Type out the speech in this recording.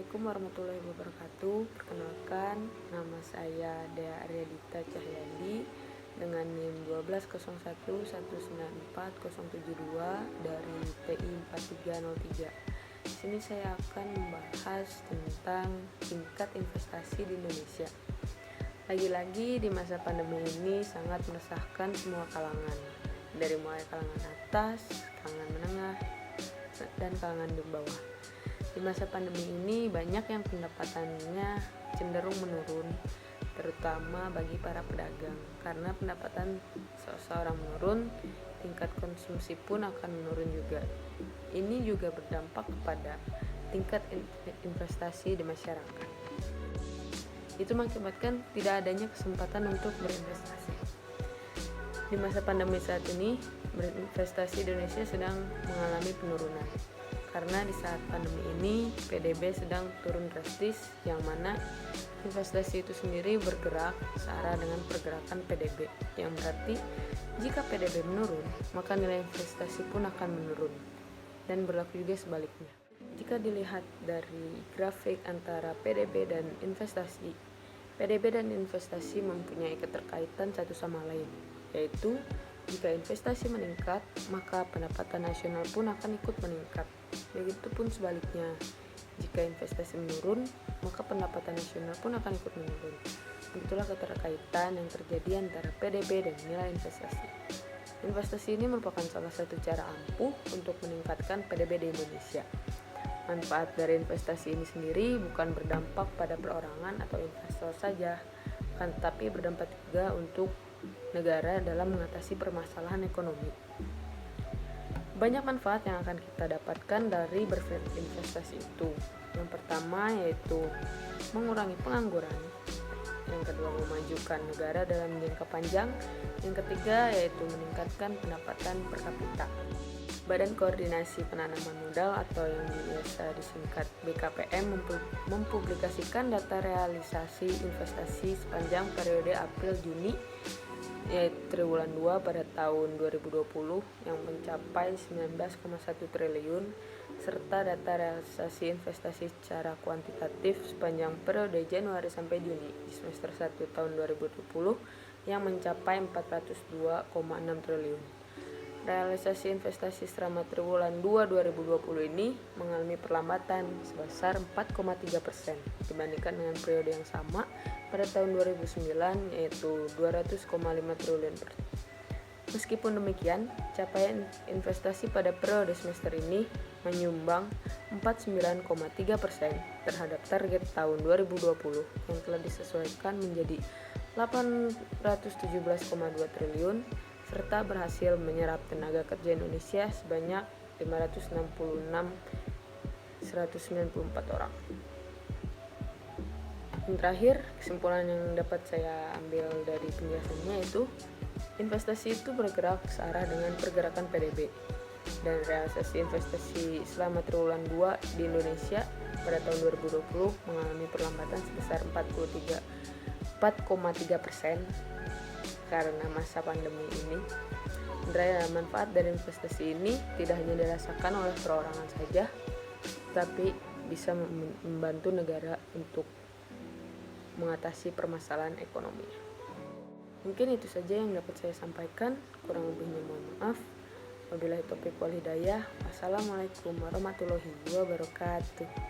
Assalamualaikum warahmatullahi wabarakatuh. Perkenalkan, nama saya Dea Aryadita Cahyadi dengan NIM 1201194072 dari TI 4303. Di sini saya akan membahas tentang tingkat investasi di Indonesia. Lagi-lagi di masa pandemi ini sangat meresahkan semua kalangan, dari mulai kalangan atas, kalangan menengah, dan kalangan di bawah. Di masa pandemi ini banyak yang pendapatannya cenderung menurun, terutama bagi para pedagang. Karena pendapatan seseorang menurun, tingkat konsumsi pun akan menurun juga. Ini juga berdampak kepada tingkat investasi di masyarakat. Itu mengakibatkan tidak adanya kesempatan untuk berinvestasi. Di masa pandemi saat ini, berinvestasi di Indonesia sedang mengalami penurunan. Karena di saat pandemi ini PDB sedang turun drastis, yang mana investasi itu sendiri bergerak searah dengan pergerakan PDB, yang berarti jika PDB menurun, maka nilai investasi pun akan menurun, dan berlaku juga sebaliknya. Jika dilihat dari grafik antara PDB dan investasi, PDB dan investasi mempunyai keterkaitan satu sama lain, yaitu jika investasi meningkat, maka pendapatan nasional pun akan ikut meningkat. Begitupun sebaliknya, jika investasi menurun, maka pendapatan nasional pun akan ikut menurun. Itulah keterkaitan yang terjadi antara PDB dan nilai investasi. Investasi ini merupakan salah satu cara ampuh untuk meningkatkan PDB di Indonesia. Manfaat dari investasi ini sendiri bukan berdampak pada perorangan atau investor saja, tetapi berdampak juga untuk negara dalam mengatasi permasalahan ekonomi. Banyak manfaat yang akan kita dapatkan dari berinvestasi itu. Yang pertama yaitu mengurangi pengangguran. Yang kedua, memajukan negara dalam jangka panjang. Yang ketiga yaitu meningkatkan pendapatan per kapita. Badan Koordinasi Penanaman Modal atau yang biasa disingkat BKPM mempublikasikan data realisasi investasi sepanjang periode April-Juni yaitu triwulan 2 pada tahun 2020 yang mencapai 19,1 triliun, serta data realisasi investasi secara kuantitatif sepanjang periode Januari sampai Juni di semester 1 tahun 2020 yang mencapai 402,6 triliun. Realisasi investasi selama triwulan 2 2020 ini mengalami perlambatan sebesar 4,3% dibandingkan dengan periode yang sama pada tahun 2009 yaitu 200,5 triliun. Meskipun demikian, capaian investasi pada periode semester ini menyumbang 49,3% terhadap target tahun 2020 yang telah disesuaikan menjadi 817,2 triliun serta berhasil menyerap tenaga kerja Indonesia sebanyak 566.194 orang. Yang terakhir, kesimpulan yang dapat saya ambil dari penjelasannya yaitu investasi itu bergerak searah dengan pergerakan PDB, dan realisasi investasi selama triwulan 2 di Indonesia pada tahun 2020 mengalami perlambatan sebesar 4,3% karena masa pandemi ini. Manfaat dari investasi ini tidak hanya dirasakan oleh perorangan saja, tapi bisa membantu negara untuk mengatasi permasalahan ekonomi. Mungkin itu saja yang dapat saya sampaikan, kurang lebihnya mohon maaf. Wabillahi taufiq wal hidayah. Wassalamualaikum warahmatullahi wabarakatuh.